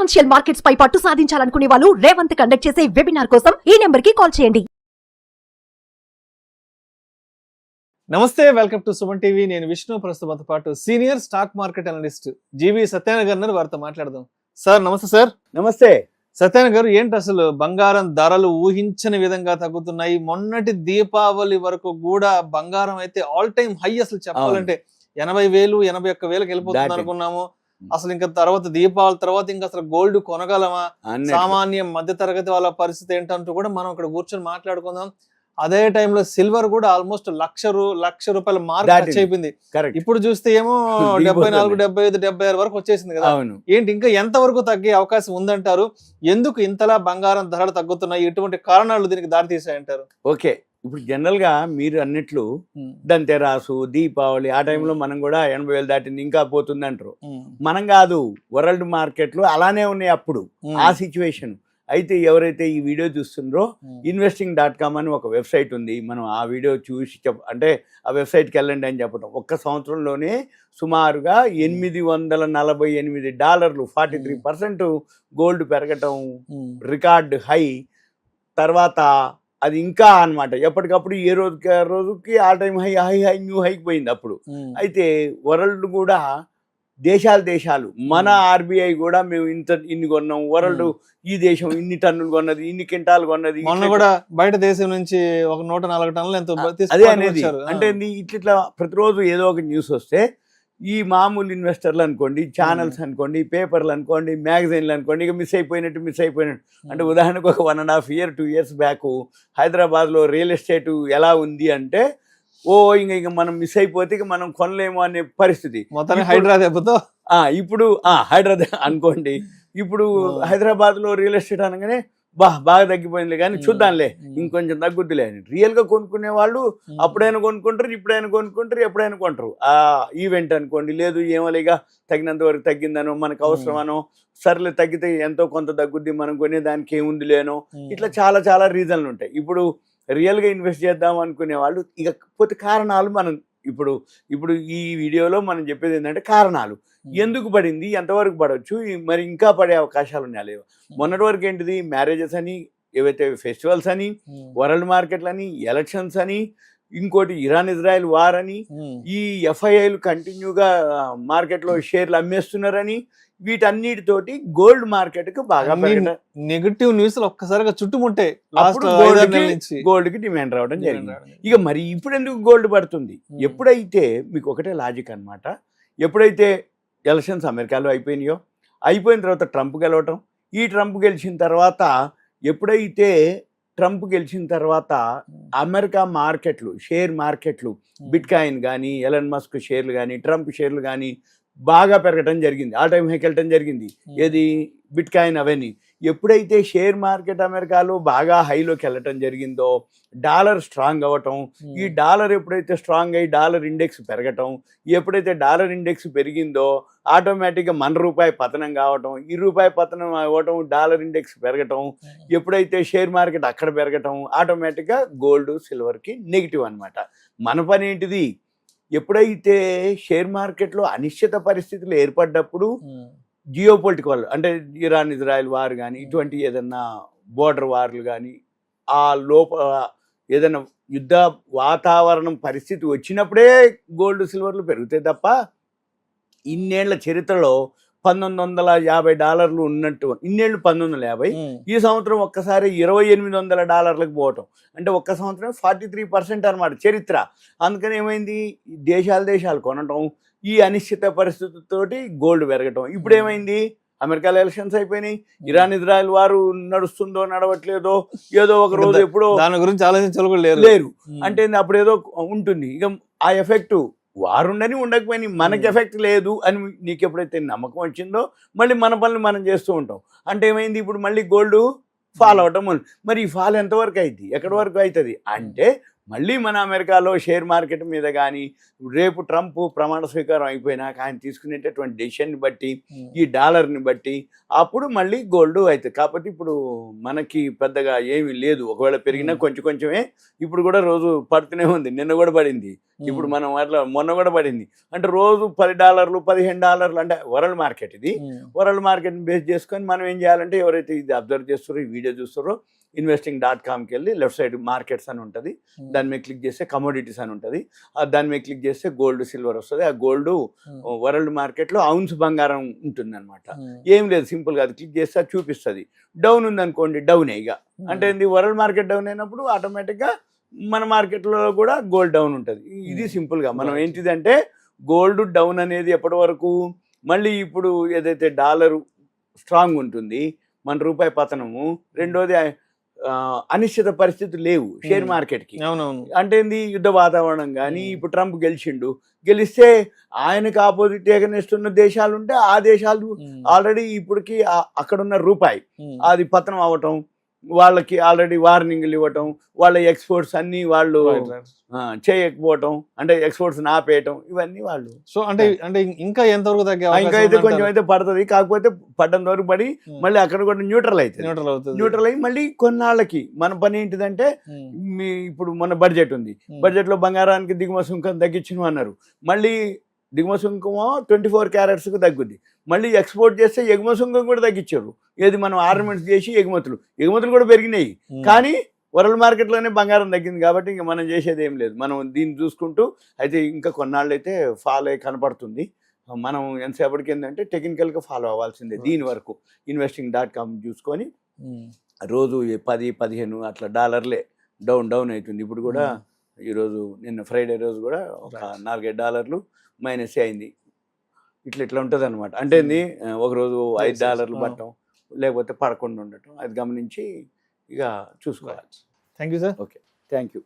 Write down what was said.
Financial markets పై పట్టు సాధించాలనుకునే వాళ్ళు Revanth conduct చేసే వెబినార్ కోసం ఈ నెంబర్ కి కాల్ చేయండి. నమస్తే, వెల్కమ్ టు సుమన్ టీవీ. నేను విష్ణు. ప్రస్తుతంతో పాటు సీనియర్ స్టాక్ మార్కెట్ అనలిస్ట్ జీవి సత్యనారాయణ గారు వారితో మాట్లాడదాం. సార్ నమస్తే. సార్ నమస్తే. సత్యనారాయణ గారు, ఏంటి అసలు బంగారం ధరలు ఊహించని విధంగా తగ్గుతున్నాయి? మొన్నటి దీపావళి వరకు కూడా బంగారం అయితే ఆల్ టైమ్ హై, అసలు చెప్పాలంటే 80,000 81,000 వెళ్ళిపోతుంది అనుకున్నాము. అసలు ఇంకా తర్వాత దీపావళి తర్వాత ఇంకా అసలు గోల్డ్ కొనగలమా, సామాన్య మధ్య తరగతి వాళ్ళ పరిస్థితి ఏంటంటూ కూడా మనం ఇక్కడ కూర్చొని మాట్లాడుకుందాం. అదే టైంలో సిల్వర్ కూడా ఆల్మోస్ట్ లక్ష రూపాయల మార్క్ టచ్ అయిపోయింది. ఇప్పుడు చూస్తే ఏమో 74, 75, 76 వరకు వచ్చేసింది కదా. ఏంటి ఇంకా ఎంత వరకు తగ్గే అవకాశం ఉందంటారు? ఎందుకు ఇంతలా బంగారం ధరలు తగ్గుతున్నాయి? ఎటువంటి కారణాలు దీనికి దారి తీసాయంటారు? ఓకే, ఇప్పుడు జనరల్ గా మీరు అన్నట్లు దంతెరాసు, దీపావళి ఆ టైంలో మనం కూడా 80,000 దాటింది, ఇంకా పోతుంది అంటారు. మనం కాదు, వరల్డ్ మార్కెట్ లో అలానే ఉన్నాయి అప్పుడు ఆ సిచ్యువేషన్. అయితే ఎవరైతే ఈ వీడియో చూస్తుండ్రో investing.com అని ఒక వెబ్సైట్ ఉంది. మనం ఆ వీడియో చూసి అంటే ఆ వెబ్సైట్కి వెళ్ళండి అని చెప్పడం. ఒక్క సంవత్సరంలోనే సుమారుగా $848 43% గోల్డ్ పెరగటం రికార్డ్ హై. తర్వాత అది ఇంకా అన్నమాట, ఎప్పటికప్పుడు ఏ రోజుకి ఆల్ టైమ్ హై న్యూ హైకి పోయింది అప్పుడు. అయితే వరల్డ్ కూడా దేశాలు మన ఆర్బీఐ కూడా మేము ఇన్ని కొన్నాం, వరల్డ్ ఈ దేశం ఇన్ని టన్నులు కొన్నది, ఇన్ని క్వింటాలు కొన్నది. మొన్న కూడా బయట దేశం నుంచి ఒక 104 టన్నులు ఎంతో అదే అనేది. అంటే ఇట్లా ప్రతిరోజు ఏదో ఒక న్యూస్ వస్తే ఈ మామూలు ఇన్వెస్టర్లు అనుకోండి, ఛానల్స్ అనుకోండి, పేపర్లు అనుకోండి, మ్యాగజైన్లు అనుకోండి, ఇక మిస్ అయిపోయినట్టు. అంటే ఉదాహరణకు ఒక 1.5 year 2 years బ్యాక్ హైదరాబాద్లో రియల్ ఎస్టేట్ ఎలా ఉంది అంటే, ఇంకా మనం మిస్ అయిపోతే ఇక మనం కొనలేము అనే పరిస్థితి. మొత్తం హైదరాబాద్ ఇప్పుడు హైదరాబాద్ అనుకోండి. ఇప్పుడు హైదరాబాద్ లో రియల్ ఎస్టేట్ అనగానే బాగా తగ్గిపోయింది, కానీ చూద్దాంలే ఇంకొంచెం తగ్గుద్దిలే అని. రియల్ గా కొనుక్కునే వాళ్ళు అప్పుడైనా కొనుక్కుంటారు, ఇప్పుడైనా కొనుక్కుంటారు, ఎప్పుడైనా కొంటారు. ఆ ఈవెంట్ అనుకోండి, లేదు ఏమోలేగా తగినంత వరకు తగ్గిందనో, మనకు అవసరమనో, సర్లే తగ్గితే ఎంతో కొంత తగ్గుద్ది, మనం కొనే దానికి ఏముంది లేనో, ఇట్లా చాలా రీజన్లు ఉంటాయి. ఇప్పుడు రియల్గా ఇన్వెస్ట్ చేద్దాం అనుకునే వాళ్ళు ఇకపోతే కారణాలు మనం ఇప్పుడు ఈ వీడియోలో మనం చెప్పేది ఏంటంటే కారణాలు. ఎందుకు పడింది, ఎంతవరకు పడవచ్చు, మరి ఇంకా పడే అవకాశాలు ఉన్నాయా లేవా. మొన్నటి వరకు ఏంటిది, మ్యారేజెస్ అని, ఏవైతే ఫెస్టివల్స్ అని, వరల్డ్ మార్కెట్లు అని, ఎలక్షన్స్ అని, ఇంకోటి ఇరాన్ ఇజ్రాయెల్ వార్ అని, ఈ ఎఫ్ఐఐలు కంటిన్యూగా మార్కెట్లో షేర్లు అమ్మేస్తున్నారని, వీటన్నిటితోటి గోల్డ్ మార్కెట్ కు బాగా నెగటివ్ న్యూస్ ఒక్కసారిగా చుట్టుముట్టే గోల్డ్ కి డిమాండ్ రావడం జరిగింది. ఇక మరి ఇప్పుడు ఎందుకు గోల్డ్ పడుతుంది? ఎప్పుడైతే మీకు ఒకటే లాజిక్ అన్నమాట, ఎప్పుడైతే ఎలక్షన్స్ అమెరికాలో అయిపోయిన తర్వాత ట్రంప్ గెలవటం, ఈ ట్రంప్ గెలిచిన తర్వాత అమెరికా మార్కెట్లు, షేర్ మార్కెట్లు, బిట్ కాయిన్ కానీ, ఎలన్ మస్క్ షేర్లు కానీ, ట్రంప్ షేర్లు కానీ బాగా పెరగటం జరిగింది, ఆల్ టైమ్ హైకి వెళ్ళటం జరిగింది. ఏది బిట్ కాయిన్ అవన్నీ. ఎప్పుడైతే షేర్ మార్కెట్ అమెరికాలో బాగా హైలోకి వెళ్ళటం జరిగిందో, డాలర్ స్ట్రాంగ్ అవ్వటం, ఈ డాలర్ ఎప్పుడైతే స్ట్రాంగ్ అయ్యి డాలర్ ఇండెక్స్ పెరగటం, ఎప్పుడైతే డాలర్ ఇండెక్స్ పెరిగిందో ఆటోమేటిక్గా మన రూపాయి పతనం కావటం, ఈ రూపాయి పతనం అవ్వటం, డాలర్ ఇండెక్స్ పెరగటం, ఎప్పుడైతే షేర్ మార్కెట్ అక్కడ పెరగటం, ఆటోమేటిక్గా గోల్డ్ సిల్వర్కి నెగిటివ్ అనమాట. మన పని ఏంటిది, ఎప్పుడైతే షేర్ మార్కెట్లో అనిశ్చిత పరిస్థితులు ఏర్పడ్డప్పుడు, జియో పొలిటికల్ అంటే ఇరాన్ ఇజ్రాయెల్ వార్ కానీ, ఇటువంటి ఏదన్నా బోర్డర్ వార్లు కానీ, ఆ లోపల ఏదైనా యుద్ధ వాతావరణం పరిస్థితి వచ్చినప్పుడే గోల్డ్ సిల్వర్లు పెరుగుతాయి తప్ప, ఇన్నేళ్ల చరిత్రలో $1,950 ఉన్నట్టు, ఇన్నేళ్ళు 1950, ఈ సంవత్సరం ఒక్కసారి $2,800 పోవటం, అంటే ఒక్క సంవత్సరం 43% అనమాట చరిత్ర. అందుకని ఏమైంది, దేశాలు కొనటం, ఈ అనిశ్చిత పరిస్థితితోటి గోల్డ్ పెరగటం. ఇప్పుడు ఏమైంది, అమెరికాలో ఎలక్షన్స్ అయిపోయినాయి, ఇరాన్ ఇజ్రాయెల్ వారు నడుస్తుందో నడవట్లేదో, ఏదో ఒక రోజు ఎప్పుడో దాని గురించి ఆలోచించలేరు లేరు అంటే అప్పుడు ఏదో ఉంటుంది. ఇక ఆ ఎఫెక్ట్ వారుండని ఉండకపోయినా మనకి ఎఫెక్ట్ లేదు అని నీకు ఎప్పుడైతే నమ్మకం వచ్చిందో, మళ్ళీ మన పనులు మనం చేస్తూ ఉంటాం. అంటే ఏమైంది, ఇప్పుడు మళ్ళీ గోల్డ్ ఫాల్ అవటం. మరి ఈ ఫాల్ ఎంతవరకు అవుతుంది, ఎక్కడి వరకు అవుతుంది అంటే, మళ్ళీ మన అమెరికాలో షేర్ మార్కెట్ మీద కానీ రేపు ట్రంప్ ప్రమాణ స్వీకారం అయిపోయినాక ఆయన తీసుకునేటటువంటి డెసిషన్ని బట్టి ఈ డాలర్ని బట్టి అప్పుడు మళ్ళీ గోల్డ్ అవుతుంది. కాబట్టి ఇప్పుడు మనకి పెద్దగా ఏమీ లేదు, ఒకవేళ పెరిగినా కొంచెం కొంచెమే. ఇప్పుడు కూడా రోజు పడుతూనే ఉంది, నిన్న కూడా పడింది, ఇప్పుడు మనం అట్లా మొన్న కూడా పడింది. అంటే రోజు $10 $15 అంటే వరల్డ్ మార్కెట్. ఇది వరల్డ్ మార్కెట్ని బేస్ చేసుకొని మనం ఏం చేయాలంటే ఎవరైతే ఇది అబ్జర్వ్ చేస్తారో, ఈ వీడియో చూస్తారో, investing.comకి వెళ్ళి లెఫ్ట్ సైడ్ మార్కెట్స్ అని ఉంటుంది, దాని మీద క్లిక్ చేస్తే కమోడిటీస్ అని ఉంటుంది, దాని మీద క్లిక్ చేస్తే గోల్డ్ సిల్వర్ వస్తుంది. ఆ గోల్డ్ వరల్డ్ మార్కెట్లో ఔన్స్ బంగారం ఉంటుంది అనమాట. ఏం లేదు, సింపుల్గా అది క్లిక్ చేస్తే అది చూపిస్తుంది. డౌన్ ఉందనుకోండి, డౌనే. ఇక అంటే ఏంది, వరల్డ్ మార్కెట్ డౌన్ అయినప్పుడు ఆటోమేటిక్గా మన మార్కెట్లో కూడా గోల్డ్ డౌన్ ఉంటుంది. ఇది సింపుల్గా మనం ఏంటిదంటే గోల్డ్ డౌన్ అనేది ఎప్పటి వరకు, మళ్ళీ ఇప్పుడు ఏదైతే డాలరు స్ట్రాంగ్ ఉంటుంది, మన రూపాయి పతనము, రెండోది అనిశ్చిత పరిస్థితులు లేవు షేర్ మార్కెట్కి. అంటే ఏంది, యుద్ధ వాతావరణం కానీ, ఇప్పుడు ట్రంప్ గెలిస్తే ఆయనకు ఆపోజిట్ ఎగనిస్తున్న దేశాలు ఉంటే ఆ దేశాలు ఆల్రెడీ ఇప్పటికి అక్కడున్న రూపాయి అది పతనం అవ్వటం, వాళ్ళకి ఆల్రెడీ వార్నింగ్లు ఇవ్వటం, వాళ్ళ ఎక్స్పోర్ట్స్ అన్ని వాళ్ళు చేయకపోవటం, అంటే ఎక్స్పోర్ట్స్ ఆపేయటం, ఇవన్నీ వాళ్ళు. సో అంటే ఇంకా ఎంతవరకు తగ్గే ఇంకా అయితే కొంచెం అయితే పడుతుంది. కాకపోతే పడ్డంత వరకు పడి మళ్ళీ అక్కడ కూడా న్యూట్రల్ న్యూట్రల్ అయ్యి మళ్ళీ కొన్నాళ్ళకి మన పని ఏంటిదంటే, ఇప్పుడు మన బడ్జెట్ ఉంది, బడ్జెట్లో బంగారానికి దిగుమతి సుంకం తగ్గించను అన్నారు, మళ్ళీ దిగుమతి సుంకమో 24 క్యారెట్స్కి తగ్గుద్ది. మళ్ళీ ఎక్స్పోర్ట్ చేస్తే ఎగుమతి సుంకం కూడా తగ్గించారు. ఏది మనం ఆర్నమెంట్స్ చేసి ఎగుమతులు కూడా పెరిగినాయి, కానీ వరల్డ్ మార్కెట్లోనే బంగారం తగ్గింది. కాబట్టి ఇంకా మనం చేసేది ఏం లేదు, మనం దీన్ని చూసుకుంటూ అయితే ఇంకా కొన్నాళ్ళు అయితే ఫాలో అయ్యి కనపడుతుంది. మనం ఎంతసేపటికి ఏంటంటే టెక్నికల్గా ఫాలో అవ్వాల్సిందే. దీని వరకు investing.com చూసుకొని రోజు 10-15 అట్లా డాలర్లే డౌన్ అవుతుంది. ఇప్పుడు కూడా ఈరోజు నిన్న ఫ్రైడే రోజు కూడా ఒక $4-5 మైనస్ అయింది. ఇట్లా ఉంటుంది అనమాట. అంటే ఒకరోజు $5 పట్టడం, లేకపోతే 11 ఉండటం, అది గమనించి ఇక చూసుకోవాలి. Thank you sir. Okay, thank you.